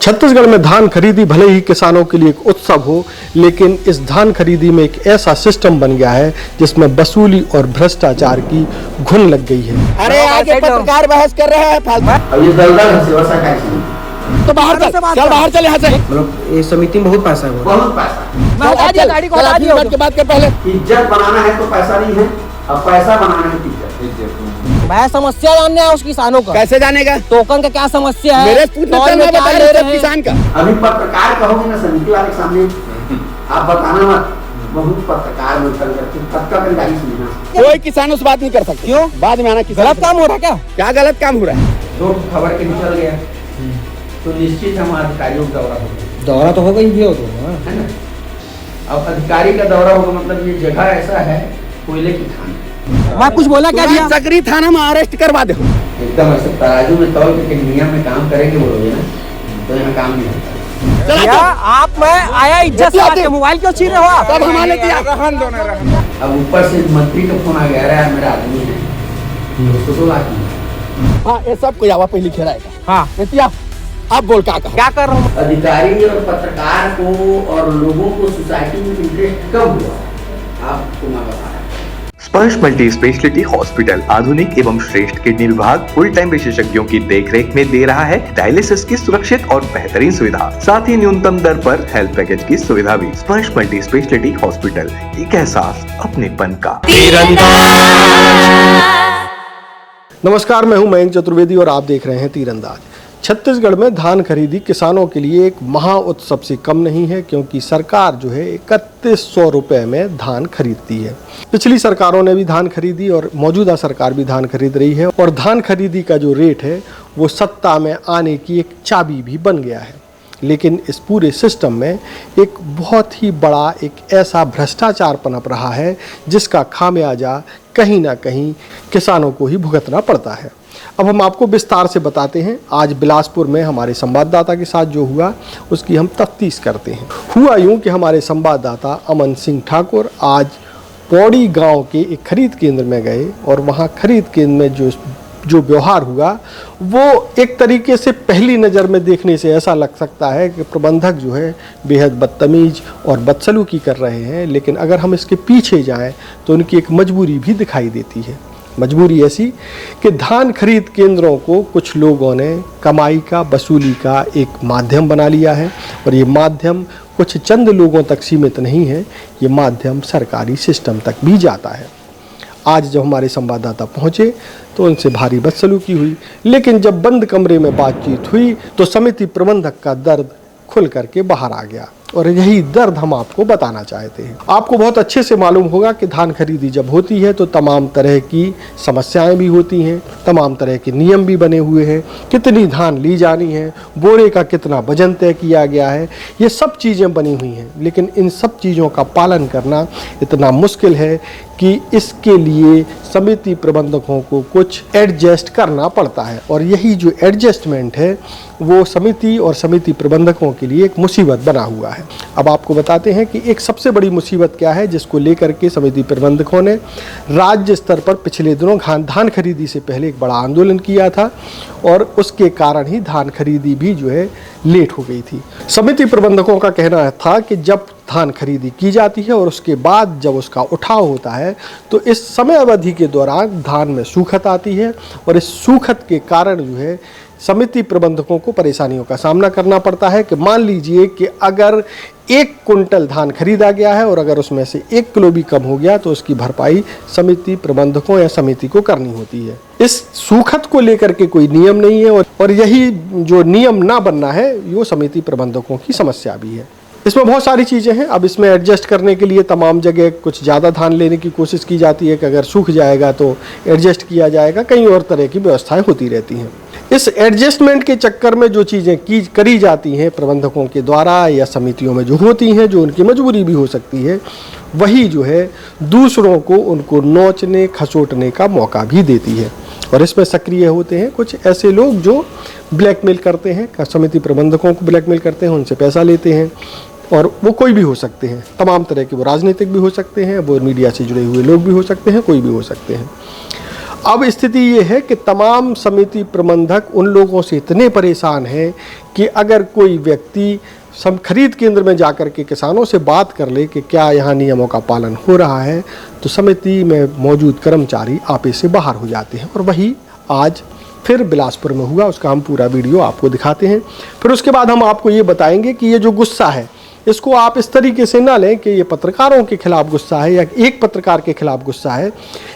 छत्तीसगढ़ में धान खरीदी भले ही किसानों के लिए एक उत्सव हो, लेकिन इस धान खरीदी में एक ऐसा सिस्टम बन गया है जिसमें वसूली और भ्रष्टाचार की घुन लग गई है। अरे आगे पत्रकार बहस कर रहा है फालतू। ये दलदल सेवा सरकार तो बाहर चल बाहर चल यहाँ से। मतलब ये समिति में बहुत पैसा है, बहुत पैसा। गाड़ी को हटा दिया के बात कर पहले। इज्जत बनाना है तो पैसा नहीं है, अब पैसा बनाना है इज्जत। मैं समस्या जानने आया उस किसानों का। कैसे जानेगा? टोकन का क्या समस्या है? मेरे पूछने चल मैं बता रहे थे किसान का। अभी पत्रकार कहोगे ना समिति वाले के सामने, आप बताना मत, बहुत पत्रकार में चल करके तब तक गाड़ी सुनना। कोई किसान उस बात नहीं कर सकता। क्यों? बाद में आना किसान। गलत काम हो रहा है क्या? क्या गलत काम हो रहा है? जो खबर के निकल गया तो निश्चित हम अधिकारियों का दौरा होगा। दौरा तो होगा ही भी हो तो है ना। अब अधिकारी का दौरा होगा मतलब ये जगह ऐसा है कोयले की खान। मैं कुछ बोला क्या दिया? सकरी थाना में अरेस्ट करवा दे। एकदम ऐसे तराजू में तौल के नियम में काम करेंगे बोलोगे ना तो यहाँ काम नहीं होता। क्या आप मैं आया इज्जत से आपके मोबाइल क्यों छीन रहे हो आप? तब हमारे अब ऊपर से मंत्री का फोन आ गया, यार मेरा आदमी है उसको 2 लाख मिला। हाँ ये सब कोई आवा पहले खेलाएगा। हाँ नित्या आप बोल क्या कर रहा हूँ? अधिकारी और पत्रकार को और लोगों को सोसाइटी में इंटरेस्ट कब हुआ आपको मैं बता रहा हूँ। स्पर्श मल्टी स्पेशलिटी हॉस्पिटल आधुनिक एवं श्रेष्ठ किडनी विभाग फुल टाइम विशेषज्ञों की देखरेख में दे रहा है डायलिसिस की सुरक्षित और बेहतरीन सुविधा, साथ ही न्यूनतम दर पर हेल्थ पैकेज की सुविधा भी। स्पर्श मल्टी स्पेशलिटी हॉस्पिटल, एक एहसास अपनेपन का। नमस्कार, मैं हूं मयंक चतुर्वेदी और आप देख रहे हैं तीरंदाज। छत्तीसगढ़ में धान खरीदी किसानों के लिए एक महा उत्सव से कम नहीं है, क्योंकि सरकार जो है 3100 रुपये में धान खरीदती है। पिछली सरकारों ने भी धान खरीदी और मौजूदा सरकार भी धान खरीद रही है, और धान खरीदी का जो रेट है वो सत्ता में आने की एक चाबी भी बन गया है। लेकिन इस पूरे सिस्टम में एक बहुत ही बड़ा एक ऐसा भ्रष्टाचार पनप रहा है जिसका खामियाजा कहीं ना कहीं किसानों को ही भुगतना पड़ता है। अब हम आपको विस्तार से बताते हैं। आज बिलासपुर में हमारे संवाददाता के साथ जो हुआ उसकी हम तफ्तीश करते हैं। हुआ यूं कि हमारे संवाददाता अमन सिंह ठाकुर आज पौड़ी गांव के एक खरीद केंद्र में गए और वहां खरीद केंद्र में जो व्यवहार हुआ वो एक तरीके से पहली नज़र में देखने से ऐसा लग सकता है कि प्रबंधक जो है बेहद बदतमीज और बदसलूकी कर रहे हैं, लेकिन अगर हम इसके पीछे जाएं तो उनकी एक मजबूरी भी दिखाई देती है। मजबूरी ऐसी कि धान खरीद केंद्रों को कुछ लोगों ने कमाई का, वसूली का एक माध्यम बना लिया है, और ये माध्यम कुछ चंद लोगों तक सीमित नहीं है, ये माध्यम सरकारी सिस्टम तक भी जाता है। आज जब हमारे संवाददाता पहुंचे तो उनसे भारी बदसलूकी हुई, लेकिन जब बंद कमरे में बातचीत हुई तो समिति प्रबंधक का दर्द खुल करके बाहर आ गया, और यही दर्द हम आपको बताना चाहते हैं। आपको बहुत अच्छे से मालूम होगा कि धान खरीदी जब होती है तो तमाम तरह की समस्याएं भी होती हैं, तमाम तरह के नियम भी बने हुए हैं, कितनी धान ली जानी है, बोरे का कितना वजन तय किया गया है, ये सब चीज़ें बनी हुई हैं। लेकिन इन सब चीज़ों का पालन करना इतना मुश्किल है कि इसके लिए समिति प्रबंधकों को कुछ एडजस्ट करना पड़ता है, और यही जो एडजस्टमेंट है वो समिति और समिति प्रबंधकों के लिए एक मुसीबत बना हुआ है। अब आपको बताते हैं कि एक सबसे बड़ी मुसीबत क्या है जिसको लेकर के समिति प्रबंधकों ने राज्य स्तर पर पिछले दिनों धान खरीदी से पहले एक बड़ा आंदोलन किया था, और उसके कारण ही धान खरीदी भी जो है लेट हो गई थी। समिति प्रबंधकों का कहना था कि जब धान खरीदी की जाती है और उसके बाद जब उसका उठाव होता है तो इस समय अवधि के दौरान धान में सूखत आती है, और इस सूखत के कारण जो है समिति प्रबंधकों को परेशानियों का सामना करना पड़ता है। कि मान लीजिए कि अगर 1 कुंटल धान खरीदा गया है और अगर उसमें से 1 किलो भी कम हो गया तो उसकी भरपाई समिति प्रबंधकों या समिति को करनी होती है। इस सूखत को लेकर के कोई नियम नहीं है, और यही जो नियम ना बनना है वो समिति प्रबंधकों की समस्या भी है। इसमें बहुत सारी चीज़ें हैं। अब इसमें एडजस्ट करने के लिए तमाम जगह कुछ ज़्यादा धान लेने की कोशिश की जाती है कि अगर सूख जाएगा तो एडजस्ट किया जाएगा, कई और तरह की व्यवस्थाएं होती रहती हैं। इस एडजस्टमेंट के चक्कर में जो चीज़ें करी जाती हैं प्रबंधकों के द्वारा या समितियों में जो होती हैं, जो उनकी मजबूरी भी हो सकती है, वही जो है दूसरों को उनको नोचने खसोटने का मौका भी देती है। और इसमें सक्रिय होते हैं कुछ ऐसे लोग जो ब्लैकमेल करते हैं, समिति प्रबंधकों को ब्लैकमेल करते हैं, उनसे पैसा लेते हैं, और वो कोई भी हो सकते हैं, तमाम तरह के। वो राजनीतिक भी हो सकते हैं, वो मीडिया से जुड़े हुए लोग भी हो सकते हैं, कोई भी हो सकते हैं। अब स्थिति ये है कि तमाम समिति प्रबंधक उन लोगों से इतने परेशान हैं कि अगर कोई व्यक्ति खरीद केंद्र में जाकर के किसानों से बात कर ले कि क्या यहाँ नियमों का पालन हो रहा है, तो समिति में मौजूद कर्मचारी आपे से बाहर हो जाते हैं। और वही आज फिर बिलासपुर में हुआ, उसका हम पूरा वीडियो आपको दिखाते हैं। फिर उसके बाद हम आपको ये बताएंगे कि ये जो गुस्सा है इसको आप इस तरीके से ना लें कि ये पत्रकारों के खिलाफ गुस्सा है या एक पत्रकार के खिलाफ गुस्सा है।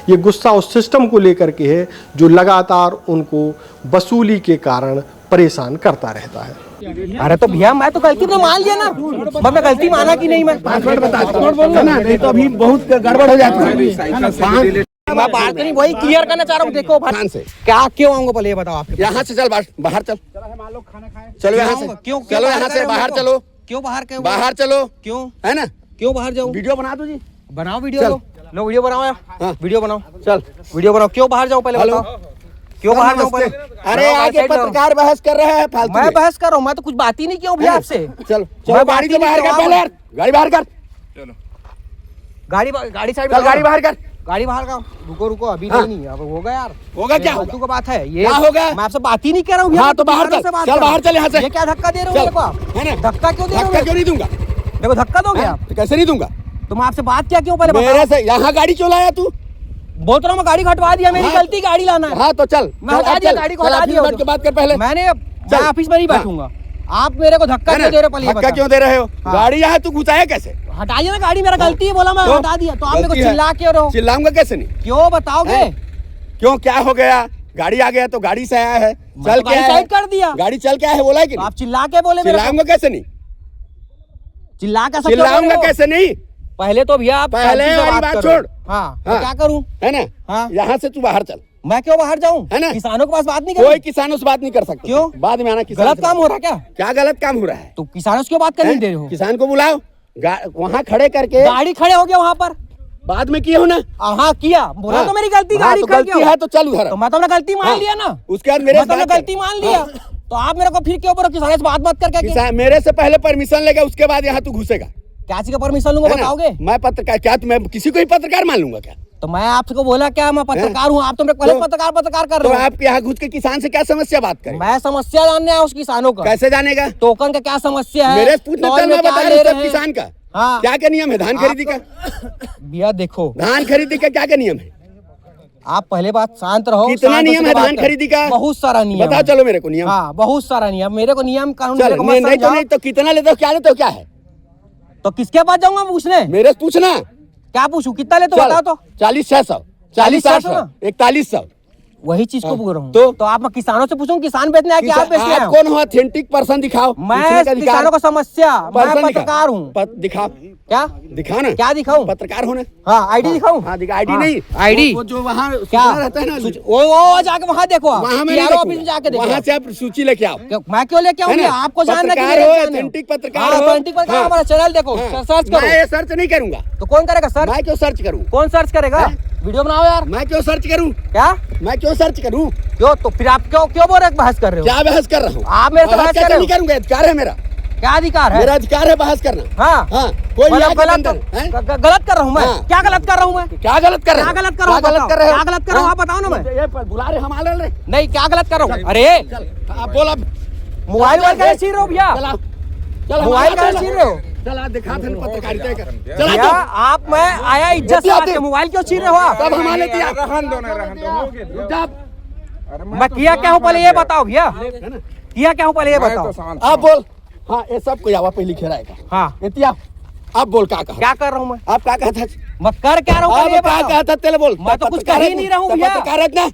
ये गुस्सा उस सिस्टम को लेकर के है जो लगातार उनको वसूली के कारण परेशान करता रहता है। अरे तो भैया मैं तो गलती तो मान लिया ना, मैं गलती माना कि नहीं। मैं पासवर्ड बता ना, नहीं तो अभी बहुत गड़बड़ हो जाती है। मैं बात नहीं, वही क्लियर करना चाह रहा हूँ। देखो खान से क्या क्यों आऊंगा पहले ये बताओ आप। यहाँ से चल बाहर चल, चलो यहाँ से, क्यों चलो यहाँ से बाहर चलो, क्यों बाहर क्यों बाहर चलो, क्यों है ना, क्यों बाहर जाऊँ? वीडियो बना दो जी, बनाओ वीडियो, चल। लो वीडियो बनाओ यार, हाँ। वीडियो बनाओ, चल वीडियो बनाओ। क्यों बाहर जाऊँ पहले हेलो। बताओ, क्यों बाहर जाऊँ पहले? अरे आगे पत्रकार बहस कर रहे हैं फालतू मैं में। बहस कर रहा हूँ, मैं तो कुछ बात ही नहीं किया हूँ भैया आपसे। चल चलो गाड़ी तो बाहर कर पहले यार, गाड़ी बाहर कर, गाड़ी साइड, चल गाड़ी बाहर कर। गाड़ी बाहर का। रुको अभी हाँ। नहीं, अब होगा यार, होगा क्या फालतू का बात है ये। क्या होगा? मैं आपसे बात ही नहीं कर रहा हूँ। हाँ तो बाहर चल, चल बाहर चल यहाँ से। ये क्या धक्का दे रहे हो मेरे को आप? है ना, धक्का क्यों दे रहे हो? धक्का क्यों नहीं दूंगा? देखो धक्का दोगे आप तो कैसे नहीं दूंगा? तो मैं आपसे बात क्या क्यों पहले मेरे बताओ। से यहाँ गाड़ी क्यों लाया तू? बोल रहा हूँ मैं, गाड़ी हटवा दिया, मेरी हाँ। गलती, गाड़ी लाना है। हाँ तो चल, मैं हटा दिया, गाड़ी को हटा दिया। बैठ के बात कर पहले। मैं ऑफिस में नहीं हाँ। बैठूंगा। आप मेरे को धक्का क्यों दे रहे हो पहले ये धक्का बताओ। क्यों दे रहे हो? हाँ। गाड़ी यहाँ तू घुसाया कैसे? हटाइए ना गाड़ी, मेरा गलती है, बोला मैं तो? हटा दिया। तो आप मेरे को गलती है। चिल्ला क्यों रहे हो? चिल्लाऊंगा कैसे नहीं? क्यों बताओगे? हैं? क्यों क्या हो गया? गाड़ी आ गया तो गाड़ी से आया है, चल तो के गाड़ी आया है। साइड कर दिया। गाड़ी चल के आया है, बोला है कि तो नहीं? आप चिल्ला के बोले मेरे को? चिल्लाऊंगा कैसे नहीं? चिल्ला कैसे क्यों बोल रहे चिल्लाऊंगा हो? कैसे नहीं? पहले तो भैया आप पहले शांति से वाली बात करो। छोड़। हाँ तो हाँ। क्या करूं? है ना, हाँ। यहाँ से तू बाहर चल। मैं क्यों बाहर जाऊं? है ना? किसानों के पास बात नहीं कोई करूं? किसानों से बात नहीं कर सकता। क्यों? बाद में आना किसान गलत से काम बात। हो रहा है क्या? क्या गलत काम हो रहा है? तो किसानों से क्यों बात करने हैं? दे रहे हो? किसान को बुलाओ, वहाँ खड़े करके गाड़ी खड़े हो गया वहाँ पर। बाद में किए हो ना। हाँ किया, बोला हाँ। तो मेरी गलती, हाँ, गाड़ी तो खड़ गलती गया। है तो चल उधर। तो मैं तो अपना गलती मान हाँ। लिया ना। उसके बाद मेरे मैं तो से अपना बात कर। गलती मान लिया। हाँ। तो आप मेरे को फिर क्यों बोलो किसानों से बात करके? किसान मेरे से पहले परमिशन लेगा, उसके बाद यहाँ तू घुसेगा। क्या चीज का परमिशन लूंगा है ना? बताओगे? मैं पत्रकार, क्या तुम्हें किसी को ही पत्रकार मान लूंगा क्या? तो मैं आपको बोला क्या मैं पत्रकार हूँ? आप तो मेरे पहले तो- पत्रकार कर तो रहे हो। आप यहाँ घुस के किसान से क्या समस्या बात करें? मैं समस्या जानने आया उस किसानों का। कैसे जानेगा? टोकन का क्या समस्या है? मेरे से पूछना, टोल चल में मैं क्या बता ले रहा रहे हूँ हैं? किसान का हाँ। क्या नियम है धान खरीदी का? भैया देखो, धान खरीदी का क्या नियम है? आप पहले बात शांत रहो। कितना शांत नियम होकर है बात धान करो। खरीदी का? बहुत सारा नियम बताओ है। चलो मेरे को नियम। हाँ बहुत सारा नियम, मेरे को नियम कानून चल मेरे को मत नहीं तो समझाओ। नहीं तो कितना लेते हो, क्या लेते हो, क्या है? तो किसके पास जाऊंगा पूछने? मेरे से पूछना। क्या पूछूं, कितना लेते हो बताओ तो। 40,600, 40,600, 41,00, वही चीज को बोल रहा हूँ। तो? आप मैं किसानों से पूछूं किसान बेचने आया कि आप बेचने आए आप हो? कौन हो? ऑथेंटिक पर्सन दिखाओ। मैं पूछने का अधिकार। किसानों का समस्या, मैं पर्सन पत्रकार हूँ। दिखाओ, क्या दिखाओ ना। क्या दिखाऊं? पत्रकार हो ना। हाँ आईडी दिखाऊं? हाँ दिखा, आईडी हाँ, नहीं, आईडी। वो जो वहाँ क्या सूचना रहता है ना, वो जाके वहाँ देखो आप। वहाँ में PRO नहीं ऑफिस में जाके देखूंगा। देखो वहाँ आप। से आप सूची लेके आओ। मैं क्यों लेके है आऊंगी? ना? आपको जानना पत्रकार हो, authentic पत्रकार हो। ऑथेंटिक पत्रकार। हाँ। हमारा चैनल देखो, हाँ। सर्च मैं करो। ये सर्च नहीं करूंगा। तो कौन करेगा सर्च? मैं क्यों सर्च करूँ? कौन सर्च करेगा? हैं? वीडियो बनाओ यार। मैं क्यों सर्च करूँ? क्या मैं क्यों सर्च करूँ? क्यों? तो फिर आप क्यों क्यों बोल रहे हो बहस कर रहे हो? क्या बहस कर रहा हूँ? आप मेरे से बहस कर रहे हो? नहीं करूंगा, अधिकार है मेरा। क्या अधिकार है? मेरा अधिकार है बहस करना। हाँ हाँ, कोई मतलब यहाँ के गलत अंदर, हैं? गलत कर रहा हूँ मैं? हाँ। क्या गलत कर रहा हूँ मैं? क्या गलत कर रहे क्या हो? गलत कर रहा हूँ? क्या गलत कर रहे हो? क्या गलत कर रहा हूँ आप बताओ ना। मैं ये बुला रहे, हम आ रहे। नहीं, क्या गलत कर रहा हूँ? अरे चल आप बोल अब। मोबाइल कैसे छीन रहे हो भैया? चला चल मोबाइल कैसे छीन रहे हो? चला दिखा थे पत्रकारिता कर। भैया चला आप, मैं आया इज्जत से आके मोबाइल क्यों छीन रहे हो आप? सब हमारे दिया। मैं किया क्या हूँ पहले ये बताओ भैया। किया क्या हूँ पहले ये बताओ। आप बोल। हाँ ये सब कोई आवा पहले खेलाएगा। हाँ इतिया आप बोल क्या कहा? क्या कर रहा हूँ मैं? आप क्या कहता? मैं कर क्या रहा हूँ पहले ये आप क्या बताओ। कहता? तेरे बोल। मैं तो कुछ कर ही नहीं रहा हूँ भैया। पत्रकार ना,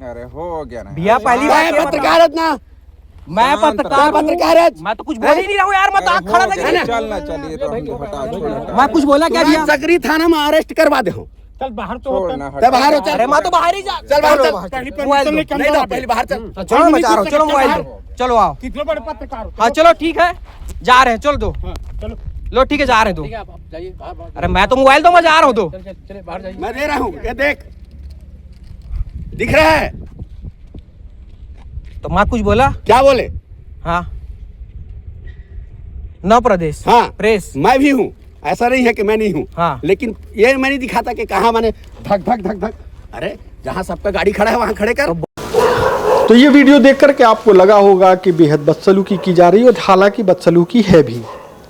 अरे हो गया ना भैया पहली बात ये बताओ। पत्रकार ना, मैं पत्रकार हूँ। पत्रकार है। मैं तो कुछ बोल ही नहीं रहा हूँ यार। मैं तो आँख खड़ा है ना? था। चलना चलिए तो हमको हटा छोड़ मैं कुछ बोला क्या भैया? सकरी थाना में अरेस्ट करवा दे हूँ। छोड़ना चल बाहर हो, चल। अरे मैं तो बाहर ही जा। चल बाहर चल। मोबाइल दो। नहीं दो, पहले बाहर चल। चलो मैं जा रहा हूँ। चलो मोबाइल दो। चलो आओ। कितने बड़े पत्रकार हाँ चलो ठीक है, जा रहे हैं। चलो दो। लो ठीक है, जा रहे हैं दो। अरे मैं तो मोबाइल दो, मैं जा रहा हूँ दो। मैं दे रहा हूँ, ये देख, दिख रहा है? तो मैं कुछ बोला? क्या बोले? हाँ नौ प्रदेश हाँ प्रेस। मैं भी हूँ, ऐसा नहीं है कि मैं नहीं हूँ। हाँ। लेकिन ये मैं नहीं दिखाता कि कहाँ मैंने धक धक धक धक। अरे जहाँ सबका गाड़ी खड़ा है वहाँ खड़े कर। तो ये वीडियो देख करके आपको लगा होगा कि बेहद बदसलूकी की जा रही है, और हालांकि बदसलूकी है भी,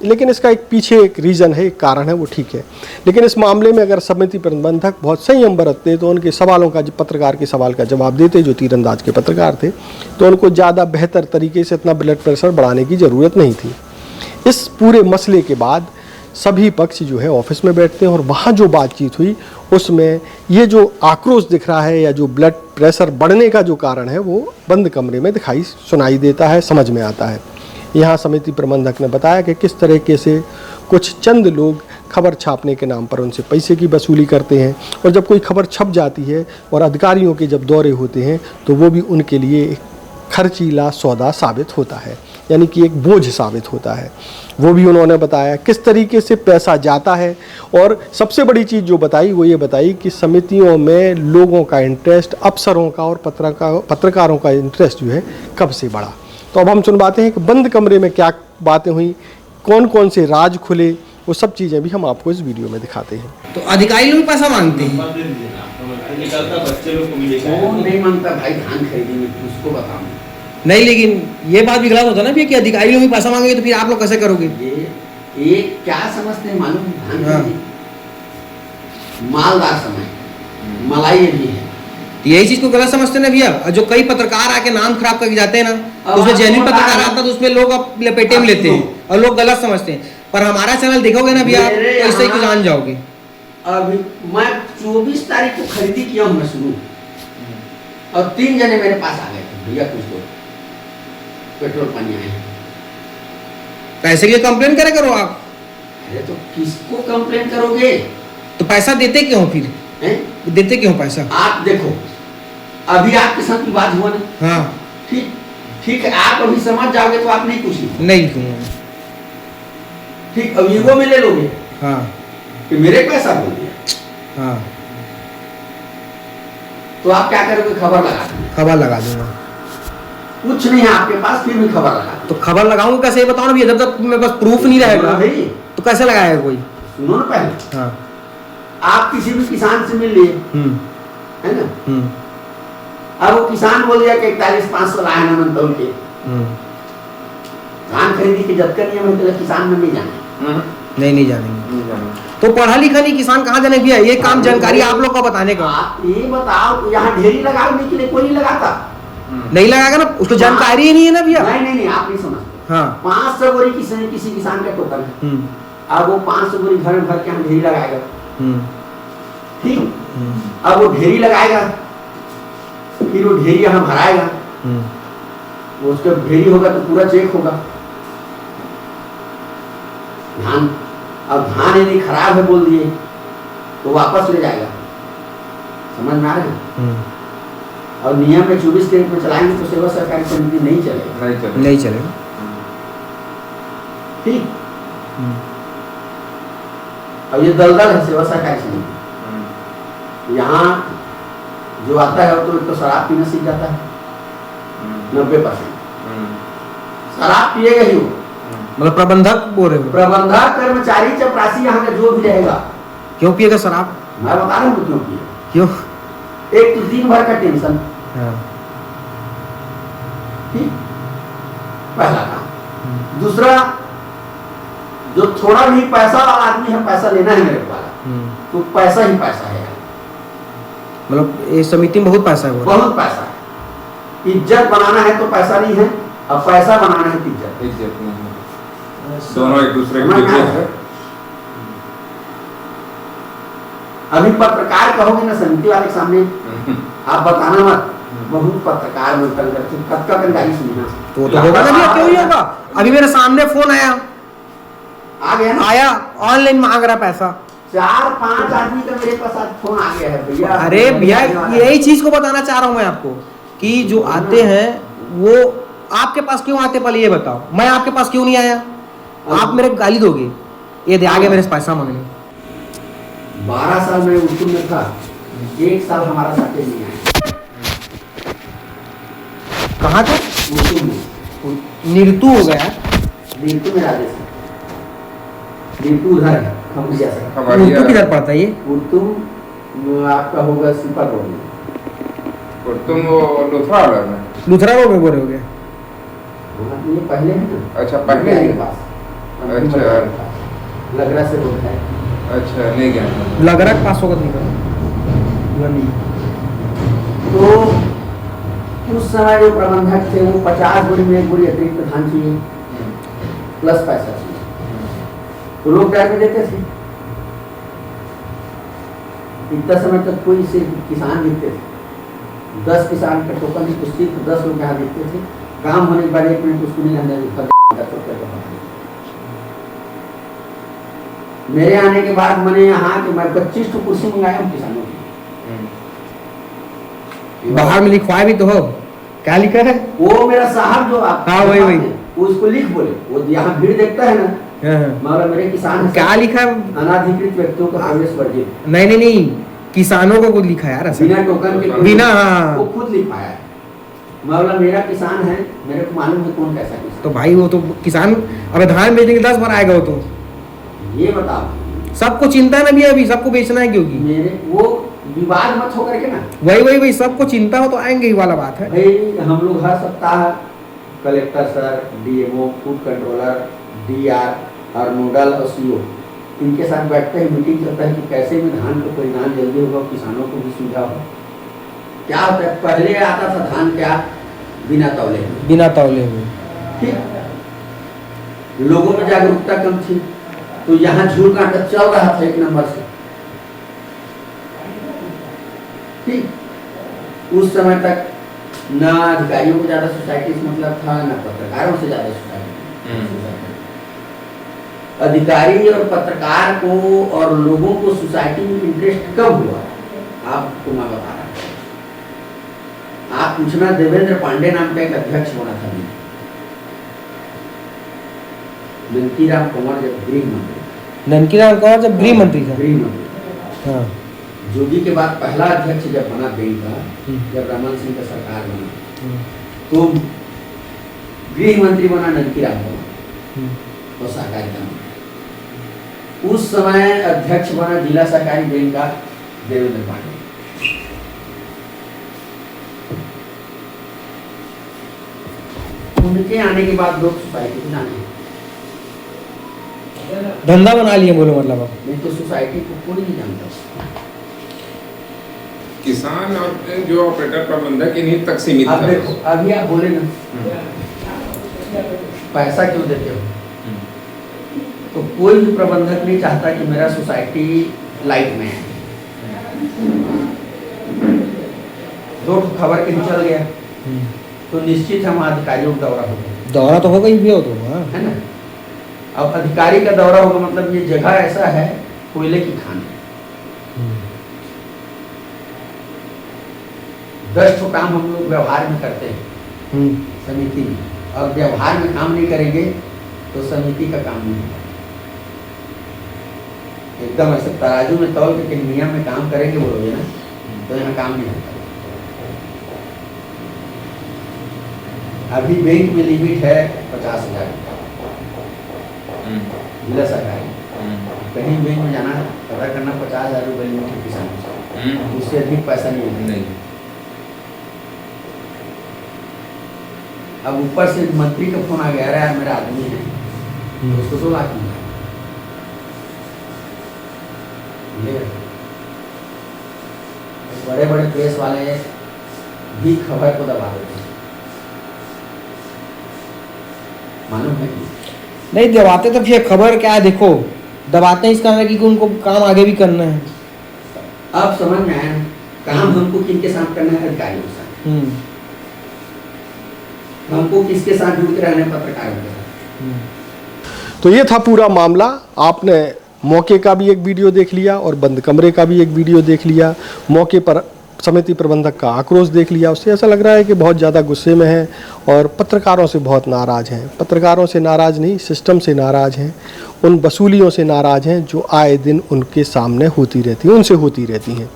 लेकिन इसका एक पीछे एक रीज़न है, एक कारण है, वो ठीक है। लेकिन इस मामले में अगर समिति प्रबंधक बहुत संयम बरतते तो उनके सवालों का, पत्रकार के सवाल का जवाब देते, जो तीरंदाज के पत्रकार थे, तो उनको ज़्यादा बेहतर तरीके से इतना ब्लड प्रेशर बढ़ाने की ज़रूरत नहीं थी। इस पूरे मसले के बाद सभी पक्ष जो है ऑफिस में बैठते हैं, और वहाँ जो बातचीत हुई उसमें ये जो आक्रोश दिख रहा है या जो ब्लड प्रेशर बढ़ने का जो कारण है वो बंद कमरे में सुनाई देता है, समझ में आता है। यहाँ समिति प्रबंधक ने बताया कि किस तरीके से कुछ चंद लोग खबर छापने के नाम पर उनसे पैसे की वसूली करते हैं, और जब कोई खबर छप जाती है और अधिकारियों के जब दौरे होते हैं तो वो भी उनके लिए एक खर्चीला सौदा साबित होता है, यानी कि एक बोझ साबित होता है। वो भी उन्होंने बताया किस तरीके से पैसा जाता है, और सबसे बड़ी चीज़ जो बताई वो ये बताई कि समितियों में लोगों का इंटरेस्ट, अफसरों का और पत्रकारों का इंटरेस्ट जो है कब से बढ़ा। तो अब हम सुनवाते हैं कि बंद कमरे में क्या बातें हुई, कौन कौन से राज खुले, वो सब चीज़ें भी हम आपको इस वीडियो में दिखाते हैं। तो अधिकारी लोग पैसा मांगते हैं। कौन नहीं मांगता भाई धान खरीदेंगे, उसको बताऊँ। नहीं, लेकिन ये बात भी गलत होता है ना भैया कि अधिकारी लोग भी पैसा मांगेंगे तो फिर आप लोग कैसे करोगे? ये क्या समझते हैं मालूम? धान खरीदी मालदार समय, मलाई भी है। तो यही चीज को गलत समझते हैं ना भैया। और जो कई पत्रकार आके नाम खराब करके जाते हैं ना, तो उसमें जेन्युइन पत्रकार आता है तो उसमें लोग लपेटे में लेते हैं और लोग गलत समझते हैं। पर हमारा चैनल देखोगे ना भैया तो इससे ही जान जाओगे। अभी मैं 24 तारीख को खरीदी किया हूँ मैं शुरू, और 3 जने मेरे पास आ गए थे, भैया कुछ दो, पेट्रोल पानी आए। पैसे के लिए कंप्लेन करे करो आप। अरे तो किसको कंप्लेन करोगे? तो पैसा देते क्यों फिर? हैं? देते क्यों पैसा? आप देखो, अभी आपके साथ विवाद हुआ ना, हाँ ठीक है, आप अभी समझ जाओगे तो आप नहीं पूछिए। नहीं कहूँगा। ठीक, अब ईगो में ले लोगे हाँ कि मेरे पैसा बोल दिया, हाँ, तो आप क्या करोगे? खबर लगा देंगे। खबर लगा दूंगा। कुछ नहीं है आपके पास, फिर भी खबर लगा। तो खबर लगाऊंगा कैसे, ये बताओ ना भैया। जब तक मेरे पास प्रूफ नहीं रहेगा भाई तो कैसे लगाएगा कोई? सुनो ना पहले, हाँ आप किसी भी किसान से मिल लिए, है ना, अब वो किसान बोल दिया कि 41,500 लाए ना मन तौल के धान खरीदी के जब कर नियम है, किसान में नहीं जाना। नहीं जानेंगे। तो पढ़ा लिखा नहीं किसान कहाँ जाने भैया? ये काम जानकारी आप लोग को बताने का। आप ये बताओ, यहाँ ढेरी लगाने के लिए कोई नहीं लगाता। नहीं लगाएगा ना, उसको जानकारी ही नहीं है ना भैया। नहीं, आप नहीं समझते। हाँ 500 बोरी किसी किसान का टोकन है, अब वो 500 बोरी घर में भर के यहाँ ढेरी लगाएगा। ठीक, अब वो ढेरी लगाएगा, फिर वो ढेरी यहाँ भराएगा, वो उसका ढेरी होगा तो पूरा चेक होगा धान। अब धान यदि खराब है बोल दिए तो वापस ले जाएगा, समझ में आ रहा है? और नियम में 24 तारीख में चलाएंगे तो सेवा सहकारी समिति नहीं चलेगा, नहीं चलेगा। ठीक, और ये दलदल है सेवा सहकारी समिति। यहाँ जो आता है वो तो शराब पीना सीख जाता है 90%। शराब पिएगा ही वो, मतलब प्रबंधक बोल रहे हो? प्रबंधक, कर्मचारी, चपरासी, यहाँ का जो भी रहेगा। क्यों पिएगा शराब? मैं बता रहा हूँ क्यों पिए। क्यों? एक तो दिन भर का टेंशन, ठीक, पहला काम। दूसरा, जो थोड़ा भी पैसा वाला आदमी है, पैसा लेना है मेरे वाला, तो पैसा ही पैसा है। मतलब ये समिति में बहुत पैसा है, बहुत पैसा है। इज्जत बनाना है तो पैसा नहीं है, अब पैसा बनाना है तो इज्जत नहीं है। दोनों एक दूसरे के पीछे है। अभी पत्रकार कहोगे ना समिति वाले के सामने, आप बताना मत, बहुत पत्रकार में कब का कंगाली सुनना। तो होगा ना भैया, क्यों नहीं होगा? अभी मेरे सामने फोन आया, आ गया ना, आया ऑनलाइन मांग रहा पैसा। 4-5 आदमी का मेरे पास आज फोन आ गया है भैया। अरे भैया यही चीज को बताना चाह रहा हूँ मैं आपको कि जो आते हैं वो आपके पास क्यों आते, पहले ये बताओ। मैं आपके पास क्यों नहीं आया? आप मेरे गाली दोगे, ये दे आगे मेरे से पैसा मांगने। 12 साल में उर्दू में था, 1 साल हमारा साथ नहीं आया। कहाँ थे? उर्दू में निर्तु हो गया। नीतू में राजेश, नीतू उधर है, हम जा सकते। निर्तु किधर पड़ता है ये? उर्दू आपका होगा सुपर रोड में। और तुम वो लुथरा वाला में? लुथरा रोड में बोल रहे हो क्या? ये पहले है ना, अच्छा पहले के ही? पास अच्छा लगरा से रोड है। अच्छा नहीं गया। लगरा के पास होगा नहीं नहीं। तो उस समय जो प्रबंधक थे वो 50 बोरी में 1 बोरी अतिरिक्त धान चाहिए प्लस पैसा चाहिए, तो लोग डर में देते थे। इतना समय तक कोई से किसान दिखते थे, 10 किसान का टोकन की कुश्ती तो 10 लोग यहाँ दिखते थे। काम होने के बाद 1 मिनट उसको नहीं अंदर मेरे आने के बाद मैंने यहाँ कि मैं 25 तो कुर्सी मंगाया हूँ किसानों की। बाहर में लिखवाया भी तो हो, क्या लिखा है? वो मेरा साहब जो आप हाँ, वही। वो उसको लिख बोले, वो यहाँ भीड़ देखता है ना, हाँ। मगर मेरे किसान क्या लिखा है? अनाधिकृत व्यक्तियों का प्रवेश वर्जित, नहीं किसानों को कुछ लिखा है यार ऐसा। बिना टोकन के बिना, हाँ। वो खुद लिख पाया है। मतलब मेरा किसान है, मेरे को मालूम है कौन कैसा किसान। तो भाई वो तो किसान अब धान बेचने के 10 बार आएगा वो तो। ये बताओ, सबको चिंता है ना भी, अभी सबको बेचना है क्योंकि मेरे वो विवाद मत होकर के ना वही सबको चिंता हो तो आएंगे ही वाला बात है। भाई हम लोग हर सप्ताह collector sir, DMO, food controller, DR और नोडल और सीओ इनके साथ बैठते हैं, मीटिंग चलता है कि कैसे में धान का परिणाम जल्दी होगा, किसानों को भी सुविधा हो। क्या होता है, पहले आता था धान क्या बिना तौले हुए, बिना तौले हुए। ठीक, लोगों में जागरूकता कम थी, तो यहाँ झूठ कांटा चल रहा था 1 नंबर से। ठीक, उस समय तक ना अधिकारियों को ज्यादा सोसाइटी से मतलब था, ना पत्रकारों से ज्यादा सोसाइटी। अधिकारी और पत्रकार को और लोगों को सोसाइटी में इंटरेस्ट कब हुआ, आपको मैं बता रहा हूँ। आप पूछना, देवेंद्र पांडे नाम का एक अध्यक्ष बना था नंकीराम कुमार जब गृह मंत्री, ननकीराम कौर जब गृह मंत्री था। गृह मंत्री हाँ। जोगी के बाद पहला अध्यक्ष जब बना बैंक का, जब रमन सिंह का सरकार बना, तो गृह मंत्री बना नंकीराम कुमार और सहकारिता मंत्री। उस समय अध्यक्ष बना जिला सहकारी बैंक का देवेंद्र पांडे। उनके आने के बाद लोग सोसाइटी को जाने, धंधा बना लिए बोलो मतलब अब। नहीं तो सोसाइटी को कोई नहीं जानता। किसान और जो ऑपरेटर प्रबंधक इन्हीं तक सीमित अब था। देखो, अभी आप बोले ना पैसा क्यों देते हो, तो कोई भी प्रबंधक नहीं चाहता कि मेरा सोसाइटी लाइट में है। 2 खबर कहीं चल गया तो निश्चित हम अधिकारियों का दौरा होगा, दौरा तो होगा ही भी हो तो। हाँ। है ना। अब अधिकारी का दौरा होगा मतलब ये जगह ऐसा है कोयले की खान। 10 ठो काम हम लोग व्यवहार में करते हैं समिति में, और व्यवहार में काम नहीं करेंगे तो समिति का काम नहीं होगा। एकदम ऐसे तराजू में तौल के कहीं नियम में काम करेंगे बोलोगे ना, तो यहाँ काम नहीं होता। अभी बैंक में लिमिट है 50,000 जिला सरकारी, कहीं बैंक में जाना पता करना 50,000 रुपये लिमिट है किसानों से, उससे अधिक पैसा नहीं है। नहीं। अब ऊपर से मंत्री का फोन आ गया, अरे यार मेरा आदमी है, उसको 2 लाख मिला। बड़े बड़े प्रेस वाले भी खबर को दबा देते हैं, मालूम है? नहीं दबाते तो फिर खबर क्या है, देखो दबाते हैं इस कारण कि उनको काम आगे भी करना है। अब समझ में आया काम हमको किनके साथ करना है, अधिकारियों के साथ। हमको किसके साथ जुड़ के रहना है, पत्रकारों के साथ। तो ये था पूरा मामला। आपने मौके का भी एक वीडियो देख लिया और बंद कमरे का भी एक वीडियो देख लिया। मौके पर समिति प्रबंधक का आक्रोश देख लिया, उससे ऐसा लग रहा है कि बहुत ज़्यादा गुस्से में है और पत्रकारों से बहुत नाराज़ हैं। पत्रकारों से नाराज़ नहीं, सिस्टम से नाराज़ हैं, उन वसूलियों से नाराज़ हैं जो आए दिन उनके सामने होती रहती हैं, उनसे होती रहती हैं।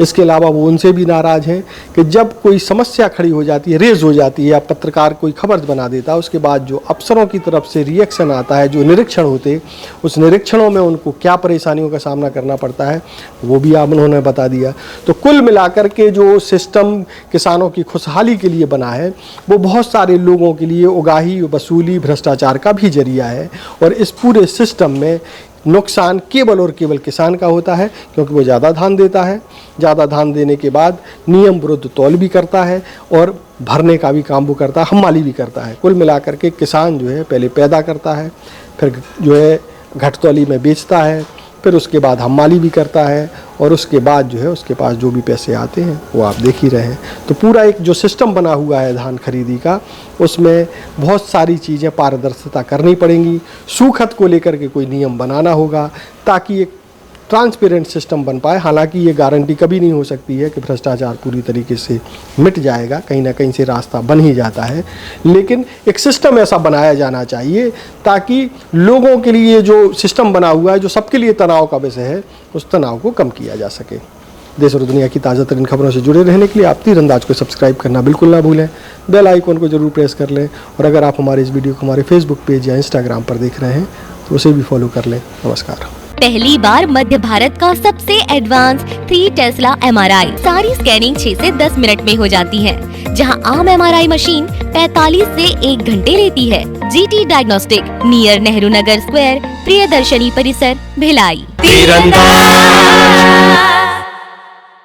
इसके अलावा वो उनसे भी नाराज़ हैं कि जब कोई समस्या खड़ी हो जाती है, रेज हो जाती है, या पत्रकार कोई खबर बना देता है, उसके बाद जो अफसरों की तरफ से रिएक्शन आता है, जो निरीक्षण होते, उस निरीक्षणों में उनको क्या परेशानियों का सामना करना पड़ता है वो भी आप उन्होंने बता दिया। तो कुल मिलाकर के जो सिस्टम किसानों की खुशहाली के लिए बना है वो बहुत सारे लोगों के लिए उगाही, वसूली, भ्रष्टाचार का भी जरिया है। और इस पूरे सिस्टम में नुकसान केवल और केवल किसान का होता है, क्योंकि वो ज़्यादा धान देता है। ज़्यादा धान देने के बाद नियम विरुद्ध तौल भी करता है और भरने का भी काम वो करता है, हमाली भी करता है। कुल मिलाकर के किसान जो है पहले पैदा करता है, फिर जो है घटतौली में बेचता है, फिर उसके बाद हमाली भी करता है, और उसके बाद जो है उसके पास जो भी पैसे आते हैं वो आप देख ही रहे हैं। तो पूरा एक जो सिस्टम बना हुआ है धान खरीदी का, उसमें बहुत सारी चीज़ें पारदर्शिता करनी पड़ेंगी। सूखत को लेकर के कोई नियम बनाना होगा ताकि एक ट्रांसपेरेंट सिस्टम बन पाए। हालांकि ये गारंटी कभी नहीं हो सकती है कि भ्रष्टाचार पूरी तरीके से मिट जाएगा, कहीं ना कहीं से रास्ता बन ही जाता है, लेकिन एक सिस्टम ऐसा बनाया जाना चाहिए ताकि लोगों के लिए जो सिस्टम बना हुआ है, जो सबके लिए तनाव का विषय है, उस तनाव को कम किया जा सके। देश और दुनिया की ताज़ा तरीन खबरों से जुड़े रहने के लिए आप तीरंदाज को सब्सक्राइब करना बिल्कुल ना भूलें, बेल आइकन को जरूर प्रेस कर लें, और अगर आप हमारे इस वीडियो को हमारे फेसबुक पेज या इंस्टाग्राम पर देख रहे हैं तो उसे भी फॉलो कर लें। नमस्कार। पहली बार मध्य भारत का सबसे एडवांस 3 टेस्ला MRI, सारी स्कैनिंग 6 से 10 मिनट में हो जाती है, जहां आम MRI मशीन 45 से 1 घंटे लेती है। GT diagnostic, near Nehru Nagar square, Priyadarshini परिसर, भिलाई।